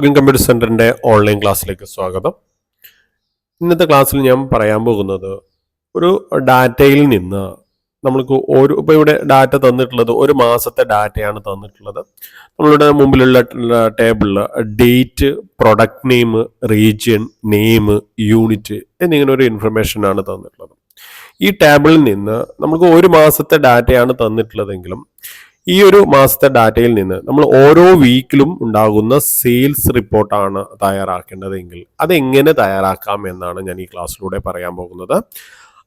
Computer സെന്ററിന്റെ online ക്ലാസ്സിലേക്ക് സ്വാഗതം. ഇന്നത്തെ ക്ലാസ്സിൽ ഞാൻ പറയാൻ പോകുന്നത് ഒരു ഡാറ്റയിൽ നിന്ന് നമ്മൾക്ക് ഇപ്പോൾ ഇവിടെ ഡാറ്റ തന്നിട്ടുള്ളത് ഒരു മാസത്തെ ഡാറ്റയാണ് തന്നിട്ടുള്ളത്. നമ്മളുടെ മുമ്പിലുള്ള ടേബിളിൽ date, product name, region, name, unit എന്നിങ്ങനെ ഒരു ഇൻഫർമേഷൻ ആണ് തന്നിട്ടുള്ളത്. ഈ ടേബിളിൽ നിന്ന് നമുക്ക് ഒരു മാസത്തെ ഡാറ്റയാണ് തന്നിട്ടുള്ളതെങ്കിലും ഈ ഒരു മാസത്തെ ഡാറ്റയിൽ നിന്ന് നമ്മൾ ഓരോ വീക്കിലും ഉണ്ടാകുന്ന സെയിൽസ് റിപ്പോർട്ടാണ് തയ്യാറാക്കേണ്ടതെങ്കിൽ അതെങ്ങനെ തയ്യാറാക്കാം എന്നാണ് ഞാൻ ഈ ക്ലാസ്സിലൂടെ പറയാൻ പോകുന്നത്.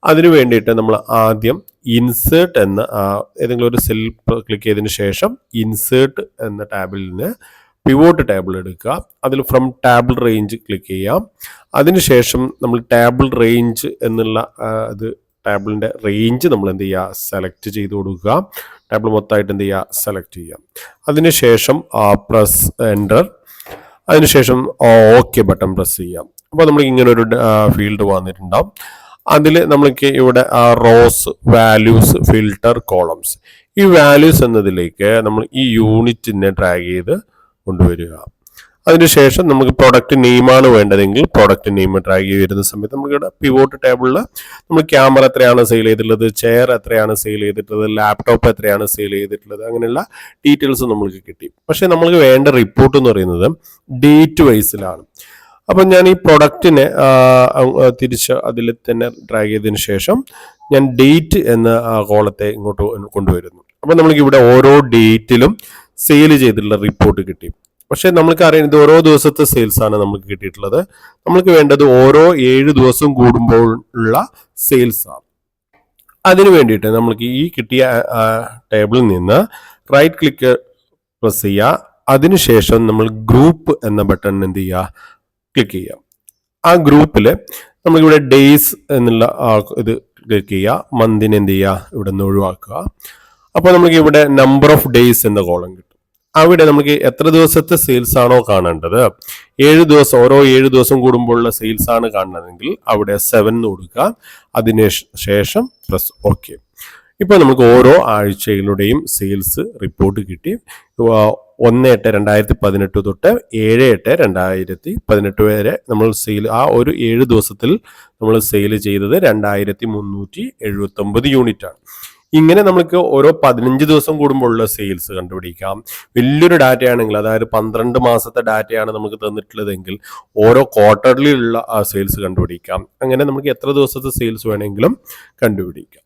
അതിനു വേണ്ടിയിട്ട് നമ്മൾ ആദ്യം ഇൻസേർട്ട് എന്ന ഏതെങ്കിലും ഒരു സെൽ ക്ലിക്ക് ചെയ്തതിന് ശേഷം ഇൻസേർട്ട് എന്ന ടാബിൽ നിന്ന് പിവോട്ട് ടേബിൾ എടുക്കുക. അതിൽ ഫ്രം ടേബിൾ റേഞ്ച് ക്ലിക്ക് ചെയ്യാം. അതിനുശേഷം നമ്മൾ ടേബിൾ റേഞ്ച് എന്നുള്ള ടേബിളിൻ്റെ റേഞ്ച് നമ്മൾ എന്ത് ചെയ്യുക, സെലക്ട് ചെയ്ത് കൊടുക്കുക. ടേബിൾ മൊത്തമായിട്ട് എന്ത് ചെയ്യുക, സെലക്ട് ചെയ്യാം. അതിനുശേഷം പ്രസ് എൻ്റർ, അതിനുശേഷം ഓക്കെ ബട്ടൺ പ്രസ് ചെയ്യാം. അപ്പോൾ നമുക്ക് ഇങ്ങനെ ഒരു ഫീൽഡ് വന്നിട്ടുണ്ടാവും. അതിൽ നമ്മൾക്ക് ഇവിടെ റോസ്, വാല്യൂസ്, ഫിൽട്ടർ, കോളംസ്, ഈ വാല്യൂസ് എന്നതിലേക്ക് നമ്മൾ ഈ യൂണിറ്റിനെ ഡ്രാഗ് ചെയ്ത് കൊണ്ടുവരിക. അതിനുശേഷം നമുക്ക് പ്രൊഡക്റ്റ് നെയിമാണ് വേണ്ടതെങ്കിൽ പ്രൊഡക്റ്റ് നെയിം ഡ്രാഗ് ചെയ്ത് വരുന്ന സമയത്ത് നമുക്കിവിടെ പിവോട്ട് ടേബിളിൽ നമ്മൾ ക്യാമറ എത്രയാണ് സെയിൽ ചെയ്തിട്ടുള്ളത്, ചെയർ എത്രയാണ് സെയിൽ ചെയ്തിട്ടുള്ളത്, ലാപ്ടോപ്പ് എത്രയാണ് സെയിൽ ചെയ്തിട്ടുള്ളത്, അങ്ങനെയുള്ള ഡീറ്റെയിൽസ് നമ്മൾക്ക് കിട്ടി. പക്ഷേ നമ്മൾക്ക് വേണ്ട റിപ്പോർട്ട് എന്ന് പറയുന്നത് ഡേറ്റ് വൈസിലാണ്. അപ്പം ഞാൻ ഈ പ്രൊഡക്റ്റിനെ തിരിച്ച് അതിൽ തന്നെ ഡ്രാഗ് ചെയ്തതിന് ശേഷം ഞാൻ ഡേറ്റ് എന്ന കോളത്തെ ഇങ്ങോട്ട് കൊണ്ടുവരുന്നു. അപ്പം നമ്മൾക്ക് ഇവിടെ ഓരോ ഡേറ്റിലും സെയിൽ ചെയ്തിട്ടുള്ള റിപ്പോർട്ട് കിട്ടി. പക്ഷെ നമ്മൾക്ക് അറിയാം ഇത് ഓരോ ദിവസത്തെ സെയിൽസ് ആണ് നമുക്ക് കിട്ടിയിട്ടുള്ളത്. നമ്മൾക്ക് വേണ്ടത് ഓരോ 7 ദിവസം കൂടുമ്പോൾ ഉള്ള സെയിൽസ് ആണ്. അതിനു വേണ്ടിയിട്ട് നമ്മൾക്ക് ഈ കിട്ടിയ ടേബിളിൽ നിന്ന് റൈറ്റ് ക്ലിക്ക് പ്രസ് ചെയ്യുക. അതിനുശേഷം നമ്മൾ ഗ്രൂപ്പ് എന്ന ബട്ടൺ എന്ത് ചെയ്യുക, ക്ലിക്ക് ചെയ്യുക. ആ ഗ്രൂപ്പിൽ നമ്മളിവിടെ ഡേയ്സ് എന്നുള്ള ഇത് ക്ലിക്ക് ചെയ്യുക. മന്തിന് എന്ത് ചെയ്യുക, ഇവിടെ നിന്ന് ഒഴിവാക്കുക. അപ്പോൾ നമുക്ക് ഇവിടെ നമ്പർ ഓഫ് ഡേയ്സ് എന്ന കോളം കിട്ടും. അവിടെ നമുക്ക് എത്ര ദിവസത്തെ സെയിൽസ് ആണോ കാണേണ്ടത്, 7 ദിവസം, ഓരോ 7 ദിവസം കൂടുമ്പോഴുള്ള സെയിൽസ് ആണ് കാണുന്നതെങ്കിൽ അവിടെ 7 കൊടുക്കുക. അതിന് ശേഷം പ്ലസ് ഓക്കെ. ഇപ്പോൾ നമുക്ക് ഓരോ ആഴ്ചകളുടെയും സെയിൽസ് റിപ്പോർട്ട് കിട്ടി. 1/8/2018 തൊട്ട് 7/8/2018 വരെ നമ്മൾ സെയിൽ, ആ ഒരു 7 ദിവസത്തിൽ നമ്മൾ സെയിൽ ചെയ്തത് 2379 യൂണിറ്റ് ആണ്. ഇങ്ങനെ നമുക്ക് ഓരോ 15 ദിവസം കൂടുമ്പോഴുള്ള സെയിൽസ് കണ്ടുപിടിക്കാം. വലിയൊരു ഡാറ്റയാണെങ്കിൽ, അതായത് 12 മാസത്തെ ഡാറ്റയാണ് നമുക്ക് തന്നിട്ടുള്ളതെങ്കിൽ ഓരോ ക്വാർട്ടറിലുള്ള ആ സെയിൽസ് കണ്ടുപിടിക്കാം. അങ്ങനെ നമുക്ക് എത്ര ദിവസത്തെ സെയിൽസ് വേണമെങ്കിലും കണ്ടുപിടിക്കാം.